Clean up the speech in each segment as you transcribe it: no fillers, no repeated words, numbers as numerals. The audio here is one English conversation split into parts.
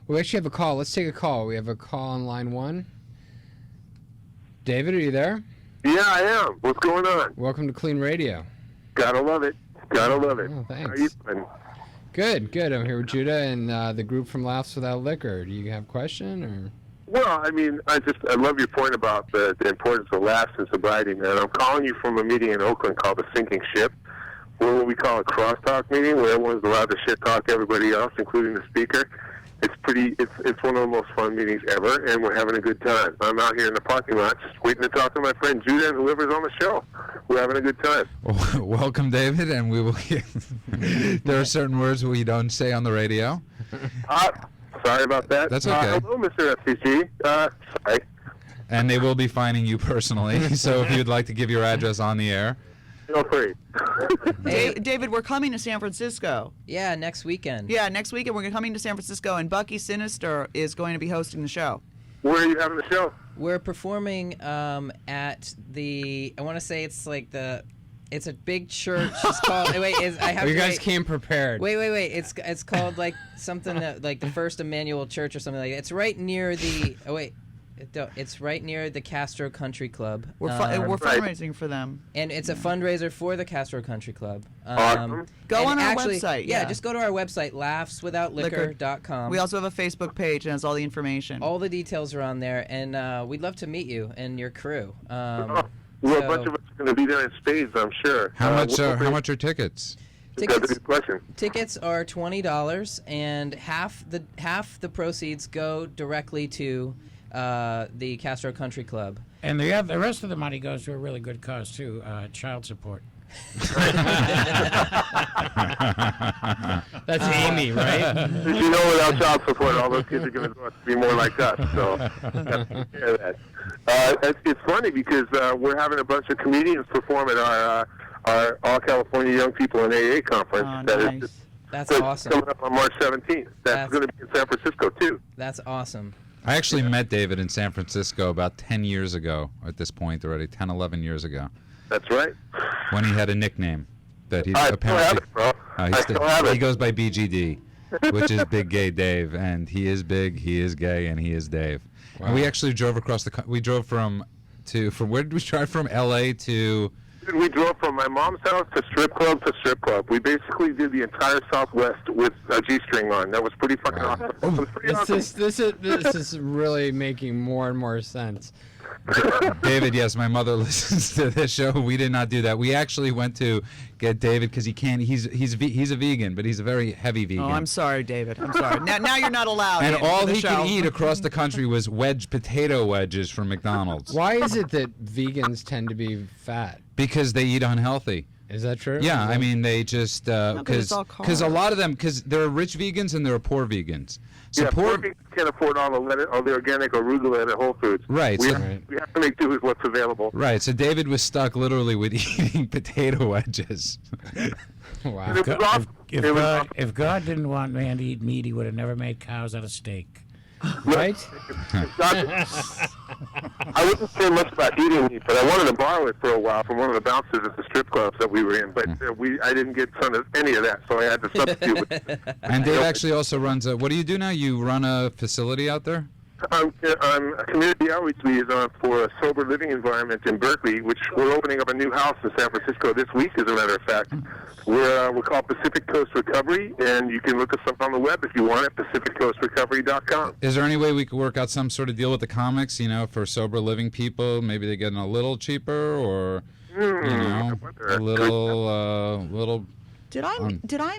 We actually have a call. Let's take a call. We have a call on line 1. David, are you there? Yeah, I am. What's going on? Welcome to KLEAN Radio. Gotta love it. Gotta love it. Oh, thanks. How are you doing? Good. I'm here with Judah and the group from Laughs Without Liquor. Do you have a question or? Well, I mean, I love your point about the importance of laughs and sobriety, man. I'm calling you from a meeting in Oakland called the Sinking Ship. We're what we call a crosstalk meeting, where everyone's allowed to shit talk everybody else, including the speaker. It's one of the most fun meetings ever, and we're having a good time. I'm out here in the parking lot just waiting to talk to my friend Judah and whoever's on the show. We're having a good time. Well, welcome, David, and we will. There are certain words we don't say on the radio. Sorry about that. That's okay. Hello, Mr. FCC. Sorry. And they will be fining you personally, so if you'd like to give your address on the air. Feel free. David, we're coming to San Francisco. Yeah, next weekend. Yeah, next weekend we're coming to San Francisco, and Bucky Sinister is going to be hosting the show. Where are you having the show? We're performing at the, I want to say it's like it's a big church. It's called, You guys came prepared. Wait. It's called like something that, like the First Emmanuel Church or something like that. It's right near the, it's right near the Castro Country Club. We're fundraising for them. And it's a fundraiser for the Castro Country Club. Awesome. Go on our website. Yeah, just go to our website, laughswithoutliquor.com. We also have a Facebook page and has all the information. All the details are on there, and we'd love to meet you and your crew. A bunch of us are going to be there in spades, I'm sure. How much are tickets? That's a good question. Tickets are $20, and half the proceeds go directly to the Castro Country Club. And the rest of the money goes to a really good cause too, child support. That's Amy, right? You know, without child support, all those kids are going to grow up to be more like us. So, that. It's funny because we're having a bunch of comedians perform at our All California Young People in AA conference. Oh, nice. That's awesome. Coming up on March 17th. That's going to be in San Francisco too. That's awesome. I actually met David in San Francisco about 10 years ago at this point already, 10, 11 years ago. That's right. When he had a nickname that he apparently he goes by BGD, which is Big Gay Dave, and he is big, he is gay, and he is Dave. Wow. And we actually drove across we drove from where did we drive from? LA to... We drove from my mom's house to strip club. We basically did the entire Southwest with a G-string on. That was pretty fucking awesome. It was pretty awesome. This is really making more and more sense. David, yes, my mother listens to this show. We did not do that. We actually went to get David because he can't. He's a vegan, but he's a very heavy vegan. Oh, I'm sorry, David. I'm sorry. Now you're not allowed. And all he could eat across the country was potato wedges from McDonald's. Why is it that vegans tend to be fat? Because they eat unhealthy. Is that true? Yeah, I mean they just because a lot of them there are rich vegans and there are poor vegans. So poor vegans can't afford all the organic arugula at Whole Foods. Right. We have to make do with what's available. Right. So David was stuck literally with eating potato wedges. Wow. If God didn't want man to eat meat, he would have never made cows out of steak. Right? I wouldn't say much about eating meat, but I wanted to borrow it for a while from one of the bouncers at the strip clubs that we were in. But I didn't get any of that, so I had to substitute with it. And Dave actually also runs what do you do now? You run a facility out there? I'm a community outreach liaison for a sober living environment in Berkeley, which we're opening up a new house in San Francisco this week, as a matter of fact. We're called Pacific Coast Recovery, and you can look us up on the web if you want it, pacificcoastrecovery.com. Is there any way we could work out some sort of deal with the comics, for sober living people? Maybe they're getting a little cheaper, or a little. Did I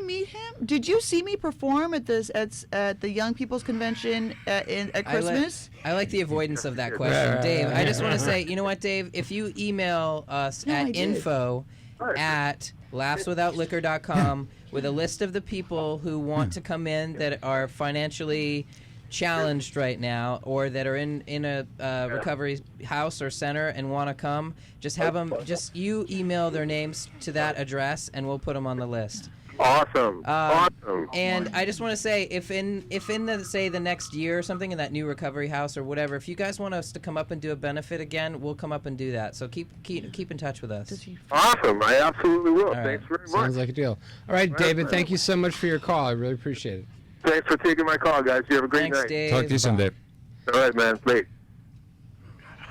meet him? Did you see me perform at the Young People's Convention at Christmas? I like the avoidance of that question, Dave. I just want to say, you know what, Dave? If you email us at info@laughswithoutliquor.com with a list of the people who want to come in that are financially challenged right now, or that are in a recovery house or center and want to come, just have them. You email their names to that address, and we'll put them on the list. Awesome. Awesome. And I just want to say, if in the next year or something in that new recovery house or whatever, if you guys want us to come up and do a benefit again, we'll come up and do that. So keep in touch with us. Awesome. I absolutely will. Right. Thanks very much. Sounds like a deal. All right, David, thank you so much for your call. I really appreciate it. Thanks for taking my call, guys. You have a great Thanks, night. Dave. Talk to you someday. All right, man. Late.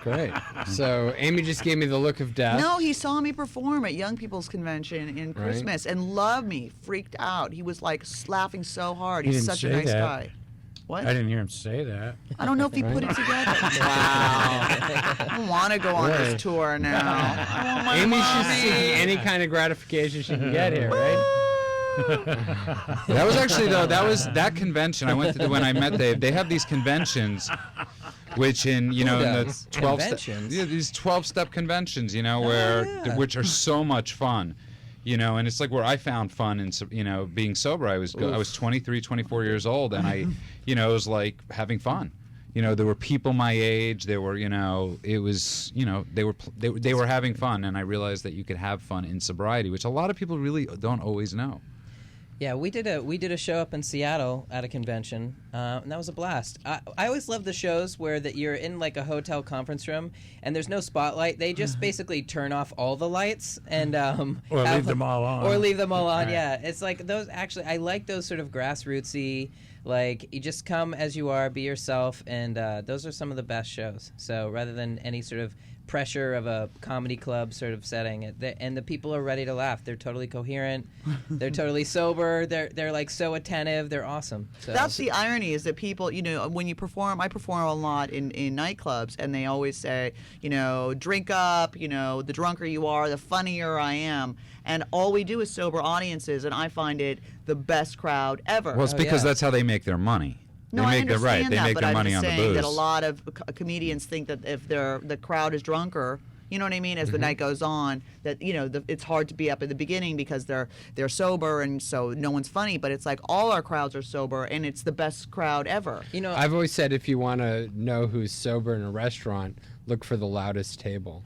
Great. So Amy just gave me the look of death. No, he saw me perform at Young People's Convention in Christmas and loved me, freaked out. He was like laughing so hard. He He's didn't such a say nice that. guy. What? I didn't hear him say that. I don't know if he put it together. Wow. I don't want to go on Right. this tour now. I want my Amy should money. see any kind of gratification she can get here, right? That was actually that convention I went to when I met Dave. They have these conventions, which in in does? the 12 Conventions? these 12-step conventions, where which are so much fun. And it's like where I found fun in being sober. I was 23, 24 years old, and I it was like having fun. There were people my age. There were it was they were having fun, and I realized that you could have fun in sobriety, which a lot of people really don't always know. Yeah, we did a show up in Seattle at a convention, and that was a blast. I always love the shows where that you're in like a hotel conference room and there's no spotlight. They just basically turn off all the lights and Or leave them all on. Or leave them all on. Right. Yeah, it's like those. Actually, I like those sort of grassrootsy. Like you just come as you are, be yourself, and those are some of the best shows. So rather than any sort of pressure of a comedy club sort of setting, and the people are ready to laugh. They're totally coherent. They're totally sober. They're like so attentive. They're awesome. So. That's the irony, is that people, when you perform, I perform a lot in nightclubs, and they always say, drink up, the drunker you are, the funnier I am. And all we do is sober audiences, and I find it the best crowd ever. Well, it's because that's how they make their money. No, they I make understand They that, make but their I'm money just on the saying booze. that a lot of comedians think that if the crowd is drunker, you know what I mean, as the night goes on, that it's hard to be up at the beginning because they're sober, and so no one's funny. But it's like all our crowds are sober, and it's the best crowd ever. I've always said if you want to know who's sober in a restaurant, look for the loudest table.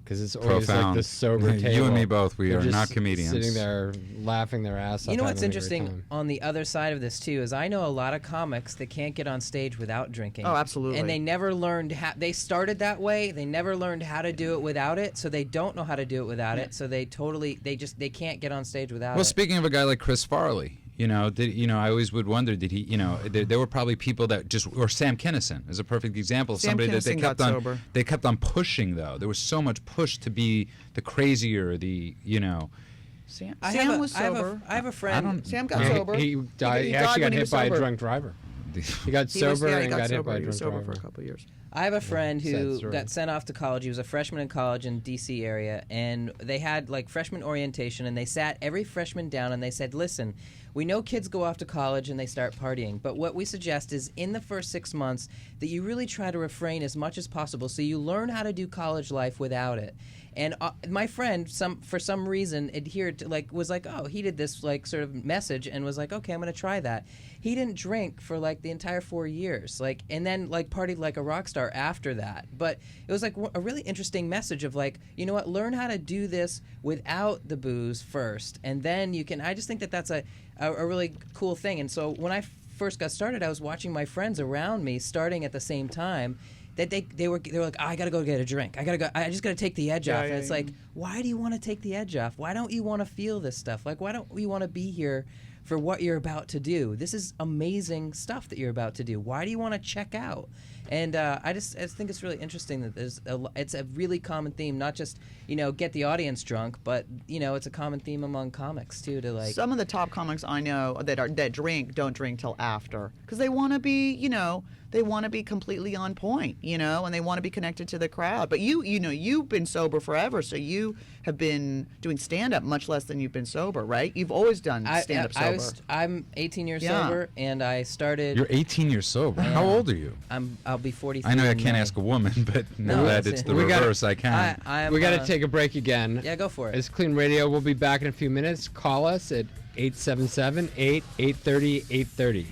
Because it's always like Profound. the sober table. You and me both. We They're are just not comedians. Sitting there laughing their ass off. You know what's having a great interesting time. on the other side of this too is I know a lot of comics that can't get on stage without drinking. Oh, absolutely. And they never learned how. They started that way. They never learned how to do it without it. So they don't know how to do it without it. So they can't get on stage without it. Well, speaking of a guy like Chris Farley, I always would wonder, did he, there were probably people that or Sam Kinison is a perfect example of Sam somebody that Kinison got sober. They kept on pushing though. There was so much push to be the crazier, Sam I have was sober. I have a friend. Sam got sober. He died. He died actually when got he hit was by a sober. drunk driver. He got sober and got hit by a He was drunk sober driver. for a couple of years. I have a friend sad who story. got sent off to college. He was a freshman in college in D.C. area, and they had like freshman orientation, and they sat every freshman down and they said, listen, we know kids go off to college and they start partying, but what we suggest is in the first 6 months that you really try to refrain as much as possible so you learn how to do college life without it. And my friend, for some reason, adhered to was like, oh, he did this like sort of message and was like, okay, I'm gonna try that. He didn't drink for like the entire 4 years, and then like partied like a rock star after that. But it was like a really interesting message of like, you know what, learn how to do this without the booze first, and then you can. I just think that that's a really cool thing. And so when I first got started, I was watching my friends around me starting at the same time. That they were like, oh, I gotta go get a drink. I just gotta take the edge off. And it's like, why do you want to take the edge off? Why don't you want to feel this stuff? Like, why don't you want to be here for what you're about to do? This is amazing stuff that you're about to do. Why do you want to check out? And I just think it's really interesting that it's a really common theme, not just get the audience drunk, but it's a common theme among comics too. To like Some of the top comics I know that drink don't drink till after because they want to be they want to be completely on point, and they want to be connected to the crowd. But you've been sober forever, so you have been doing stand-up much less than you've been sober, right? You've always done stand-up sober. I'm 18 years sober, and I started. You're 18 years sober. How old are you? I'll be 43. I know I in can't May. ask a woman, but now No, that that's it's it. the We gotta- reverse, I can. I'm, We got to take a break again. Yeah, go for it. It's Clean Radio. We'll be back in a few minutes. Call us at 877-830-830.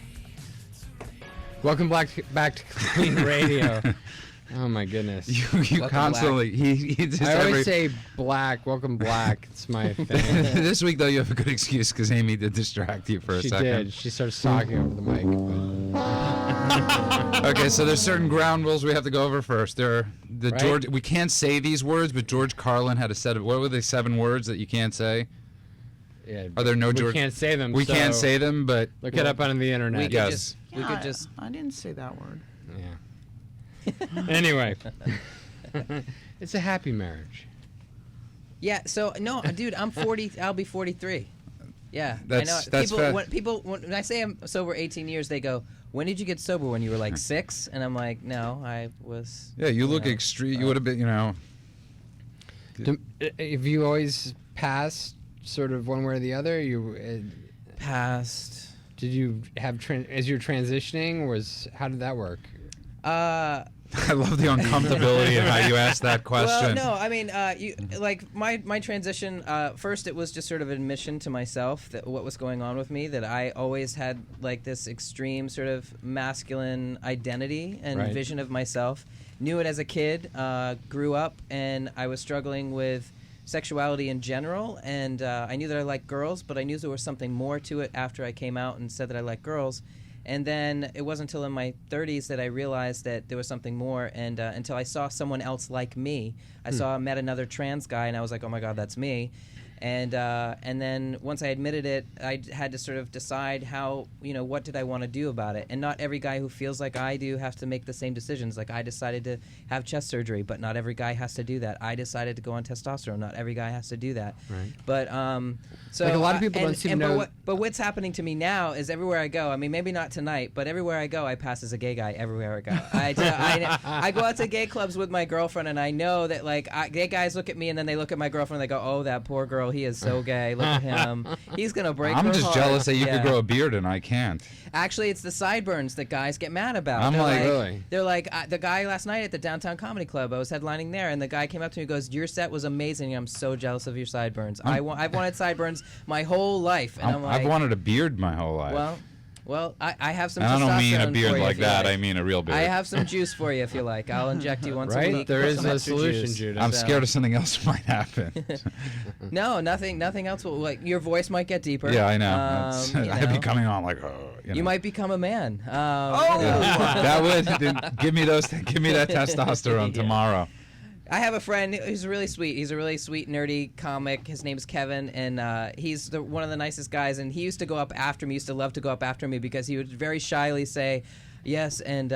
Welcome back to Clean Radio. Oh my goodness. you Welcome constantly. He just I always every- say black. Welcome black. It's my thing. This week though, you have a good excuse because Amy did distract you for a She second. did. She starts talking over the mic. Okay, so there's certain ground rules we have to go over first. There are the Right. George. We can't say these words, but George Carlin had a set of what were the 7 words that you can't say? Yeah, Are there no we George? can't say them. We so can't say them, but Look it up on the internet. We could Yes. just. I didn't say that word. Yeah. Anyway, it's a happy marriage. Yeah. So no, dude, I'm 40. I'll be 43. Yeah, I know. That's When I say I'm sober 18 years, they go, "When did you get sober? When you were like 6?" And I'm like, "No, I was." Yeah, you look extreme. You would have been, If you always passed sort of one way or the other, Past. did you have as you're transitioning? How did that work? I love the uncomfortability of how you asked that question. Well, no, I mean, my transition. First, it was just sort of admission to myself that what was going on with me. That I always had like this extreme sort of masculine identity and vision of myself. Knew it as a kid. Grew up, and I was struggling with sexuality in general. And I knew that I liked girls, but I knew there was something more to it after I came out and said that I liked girls. And then it wasn't until in my 30s that I realized that there was something more, and until I saw someone else like me. I met another trans guy, and I was like, oh my God, that's me. And then once I admitted it, I had to sort of decide what did I want to do about it. And not every guy who feels like I do has to make the same decisions. Like I decided to have chest surgery, but not every guy has to do that. I decided to go on testosterone. Not every guy has to do that. Right. But so like a lot of people don't seem to know. But what's happening to me now is everywhere I go. I mean, maybe not tonight, but everywhere I go, I pass as a gay guy. Everywhere I go, I go out to gay clubs with my girlfriend, and I know that gay guys look at me, and then they look at my girlfriend, and they go, "Oh, that poor girl. He is so gay. Look at him. He's gonna break her I'm just heart." jealous that you could grow a beard and I can't. Actually, it's the sideburns that guys get mad about. I'm really? They're like, the guy last night at the Downtown Comedy Club, I was headlining there, and the guy came up to me and goes, "Your set was amazing. I'm so jealous of your sideburns. I've wanted sideburns my whole life." And I'm like, I've wanted a beard my whole life. Well, I have some. And I don't mean a testosterone beard for you like if you that. like. I mean a real beard. I have some juice for you if you like. I'll inject you once a Right? week. There Put is some a extra solution, juice. Judas. I'm scared of something else might happen. No, nothing else will. Like your voice might get deeper. Yeah, I know. I'd be coming on like, You might become a man. That would give me that testosterone tomorrow. I have a friend who's really sweet. He's a really sweet, nerdy comic. His name's Kevin, and he's one of the nicest guys. And he used to go up after me. Used to love to go up after me because he would very shyly say, "Yes," and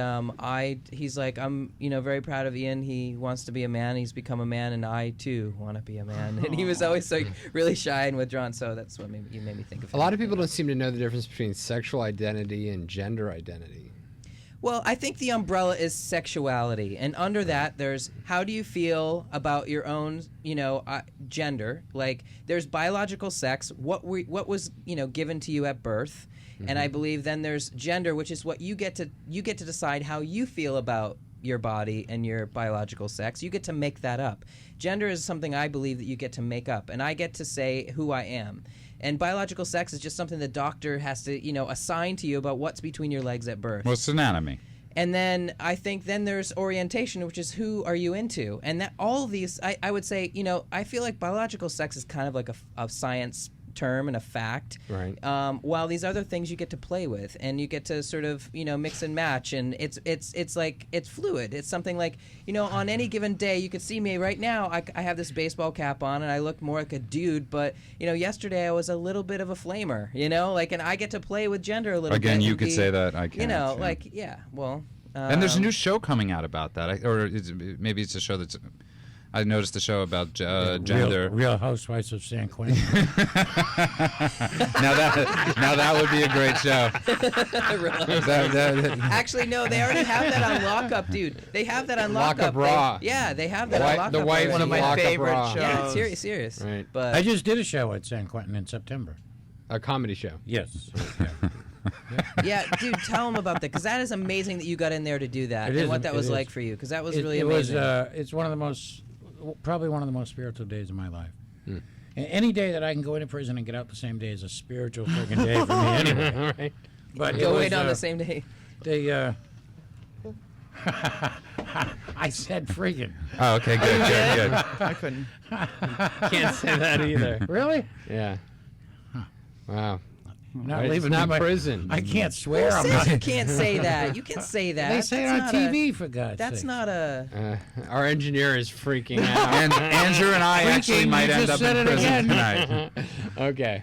he's like, "I'm, very proud of Ian. He wants to be a man. He's become a man, and I too want to be a man." And he was always like really shy and withdrawn. So that's what made me think of him. A lot of people don't seem to know the difference between sexual identity and gender identity. Well, I think the umbrella is sexuality, and under that, there's how do you feel about your own, gender? Like, there's biological sex, what was, given to you at birth, and I believe then there's gender, which is what you get to decide how you feel about your body and your biological sex. You get to make that up. Gender is something I believe that you get to make up, and I get to say who I am. And biological sex is just something the doctor has to, assign to you about what's between your legs at birth. Well, it's anatomy. And then I think then there's orientation, which is who are you into? And that all of these, I would say, I feel like biological sex is kind of like a science term and a fact. Right. While these other things you get to play with and you get to sort of, mix and match, and it's like it's fluid. It's something like, on any given day you could see me right now. I have this baseball cap on and I look more like a dude, but yesterday I was a little bit of a flamer, and I get to play with gender a little bit. Again, you could say that. I can't. Well. And there's a new show coming out about that, maybe it's a show that's. I noticed a show about gender. Real Housewives of San Quentin. now that would be a great show. Actually, no, they already have that on Lockup, dude. They have that on Lockup. Raw. Yeah, they have that on Lockup. The wife, one of my favorite shows. Yeah, serious. Right. But I just did a show at San Quentin in September. A comedy show. Yes. yeah, dude, tell them about that, because that is amazing that you got in there to do that, and what that was like for you, because that was really amazing. It's probably one of the most spiritual days of my life. And any day that I can go into prison and get out the same day is a spiritual freaking day for me anyway. Right. But go wait on the same day. I said freaking. Oh, okay, good. I couldn't. Can't say that either. Really? Yeah. Wow. Not It's leaving not me, prison. I can't swear. Who I'm says not. you can't say that? You can say that. They say it on TV, for God's sake. That's not a. Our engineer is freaking out. And Andrew and I actually might end up in prison tonight. Okay.